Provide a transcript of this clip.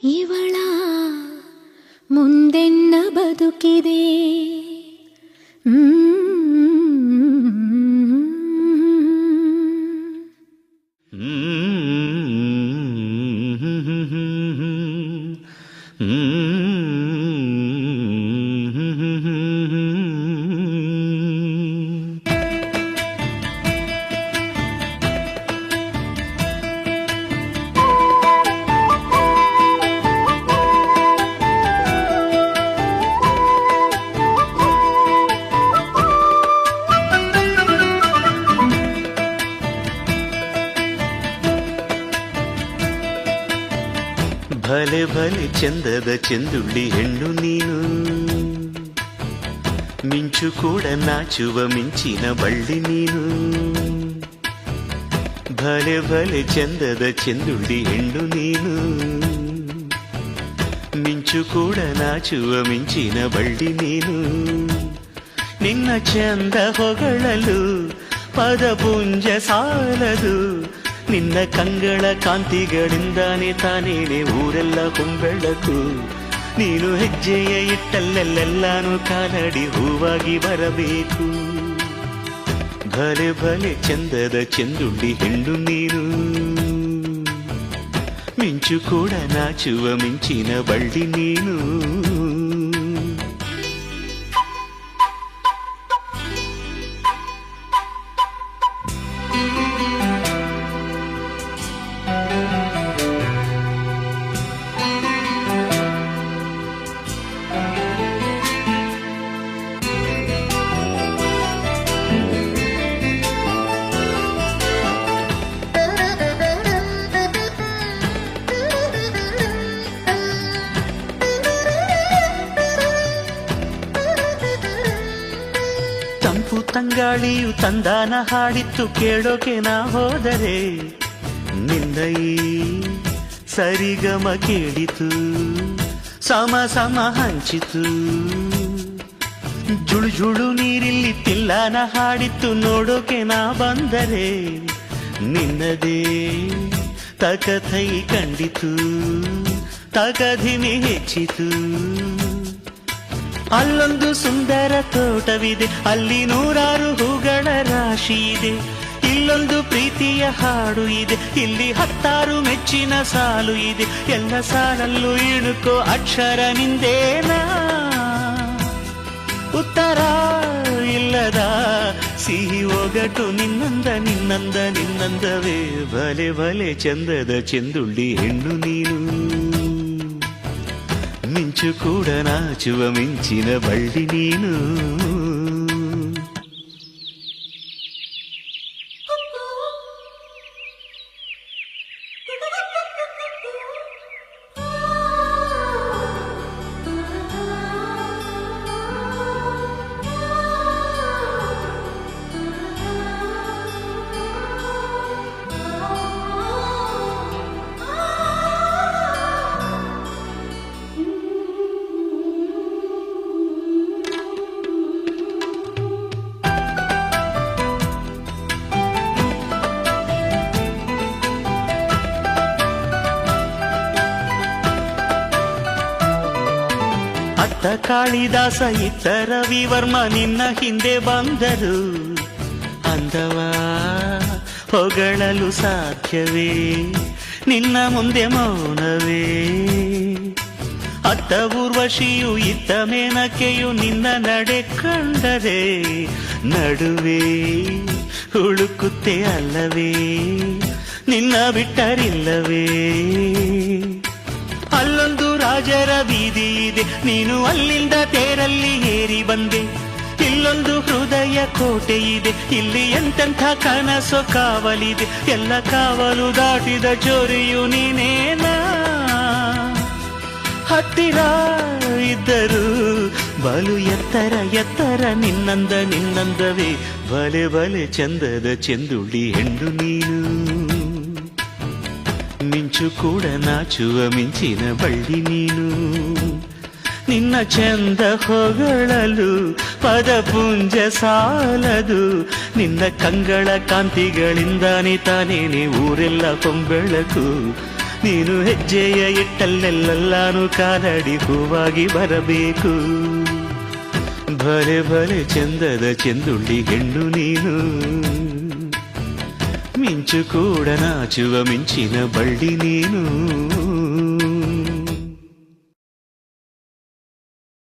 ಇವಳ ಮುಂದೆನ್ನ ಬದುಕಿದೆ. ಭಲೆ ಭಲೆ ಚಂದದ ಚೆಂದುಳ್ಳಿ ಹೆಣ್ಣು ನೀನು, ಮಿಂಚು ಕೂಡ ನಾಚುವ ಮಿಂಚಿನ ಬಳ್ಳಿ ನೀನು. ಭಲೆ ಭಲೆ ಚಂದದ ಚೆಂದುಳ್ಳಿ ಹೆಣ್ಣು ನೀನು, ಮಿಂಚು ಕೂಡ ನಾಚುವ ಮಿಂಚಿನ ಬಳ್ಳಿ ನೀನು. ನಿನ್ನ ಚಂದ ಹೊಗಳಲು ಪದಪುಂಜ ಸಾಲದು, ನಿನ್ನ ಕಂಗಳ ಕಾಂತಿಗಳಿಂದಾನೆ ತಾನೇನೆ ಊರೆಲ್ಲ ಹೊಂಬೆಳಕು. ನೀನು ಹೆಜ್ಜೆಯ ಇಟ್ಟಲ್ಲೆಲ್ಲೆಲ್ಲಾನು ಕಾಲಡಿ ಹೂವಾಗಿ ಬರಬೇಕು. ಭಲೆ ಭಲೆ ಚಂದದ ಚೆಂದುಳ್ಳಿ ಹೆಣ್ಣು ನೀನು, ಮಿಂಚು ಕೂಡ ನಾಚುವ ಮಿಂಚಿನ ಬಳ್ಳಿ ನೀನು. ತಂಪು ತಂಗಾಳಿಯು ತಂದಾನ ಹಾಡಿತ್ತು ಕೇಳೋಕೆ ನಾ ಹೋದರೆ, ನಿನ್ನ ಈ ಸರಿಗಮ ಕೇಳಿತು ಸಮ ಸಮ ಹಂಚಿತು. ಜುಳು ಜುಳು ನೀರಿಲ್ಲಿ ತಿಲ್ಲಾನ ಹಾಡಿತ್ತು ನೋಡೋಕೆ ನಾ ಬಂದರೆ, ನಿನ್ನದೇ ತಕಥೈ ಕಂಡಿತು ತಕಧಿಮಿ ಹೆಚ್ಚಿತು. ಅಲ್ಲೊಂದು ಸುಂದರ ತೋಟವಿದೆ, ಅಲ್ಲಿ ನೂರಾರು ಹೂಗಳ ರಾಶಿ ಇದೆ. ಇಲ್ಲೊಂದು ಪ್ರೀತಿಯ ಹಾಡು ಇದೆ, ಇಲ್ಲಿ 10 ಮೆಚ್ಚಿನ ಸಾಲು ಇದೆ. ಎಲ್ಲ ಸಾಲಲ್ಲೂ ಇಣುಕೋ ಅಕ್ಷರ ನಿಂದೇನಾ, ಉತ್ತರ ಇಲ್ಲದ ಸಿಹಿ ಒಗಟು ನಿನ್ನಂದ ನಿನ್ನಂದ ನಿನ್ನಂದವೇ. ಭಲೆ ಭಲೆ ಚಂದದ ಚೆಂದುಳ್ಳಿ ಹೆಣ್ಣು ನೀನು, ಮಿಂಚು ಕೂಡ ನಾಚುವ ಮಿಂಚಿನ ಬಳ್ಳಿ ನೀನು. ಅತ್ತ ಕಾಳಿದಾಸ ಇತ್ತ ರವಿವರ್ಮ ನಿನ್ನ ಹಿಂದೆ ಬಂದರು. ಅಂದವ ಹೊಗಳಲು ಸಾಧ್ಯವೇ, ನಿನ್ನ ಮುಂದೆ ಮೌನವೇ. ಅತ್ತ ಊರ್ವಶಿಯು ಇತ್ತ ಮೇನಕೆಯು ನಿನ್ನ ನಡೆ ಕಂಡರೆ, ನಡುವೆ ಹುಡುಕುತ್ತೆ ಅಲ್ಲವೇ, ನಿನ್ನ ಬಿಟ್ಟರಿಲ್ಲವೇ. ಅಲ್ಲೊಂದು ರಾಜರ ಬೀದಿ ಇದೆ, ನೀನು ಅಲ್ಲಿಂದ ತೇರಲ್ಲಿ ಏರಿ ಬಂದೆ. ಇಲ್ಲೊಂದು ಹೃದಯ ಕೋಟೆ ಇದೆ, ಇಲ್ಲಿ ಎಂತೆಂಥ ಕನಸು ಕಾವಲಿದೆ. ಎಲ್ಲ ಕಾವಲು ದಾಟಿದ ಚೋರಿಯು ನೀನೇನಾ, ಹತ್ತಿರ ಇದ್ದರು ಬಲು ಎತ್ತರ ಎತ್ತರ ನಿನ್ನಂದ ನಿನ್ನಂದವೇ. ಭಲೆ ಭಲೆ ಚಂದದ ಚೆಂದುಳ್ಳಿ ಹೆಣ್ಣು ನೀನು, ಮಿಂಚು ಕೂಡ ನಾಚುವ ಮಿಂಚಿನ ಬಳ್ಳಿ ನೀನು. ನಿನ್ನ ಚಂದ ಹೊಗಳಲು ಪದಪುಂಜ ಸಾಲದು, ನಿನ್ನ ಕಂಗಳ ಕಾಂತಿಗಳಿಂದಾನೆ ತಾನೇನೆ ಊರೆಲ್ಲ ಕೊಂಬೆಳಕು. ನೀನು ಹೆಜ್ಜೆಯ ಇಟ್ಟಲ್ಲೆಲ್ಲಾನು ಕಾಲಡಿ ಹೂವಾಗಿ ಬರಬೇಕು. ಭಲೆ ಭಲೆ ಚಂದದ ಚೆಂದುಳ್ಳಿ ಹೆಣ್ಣು ನೀನು, ಮಿಂಚು ಕೂಡ ನಾಚುವ ಮಿಂಚಿನ ಬಳ್ಳಿ ನೀನು.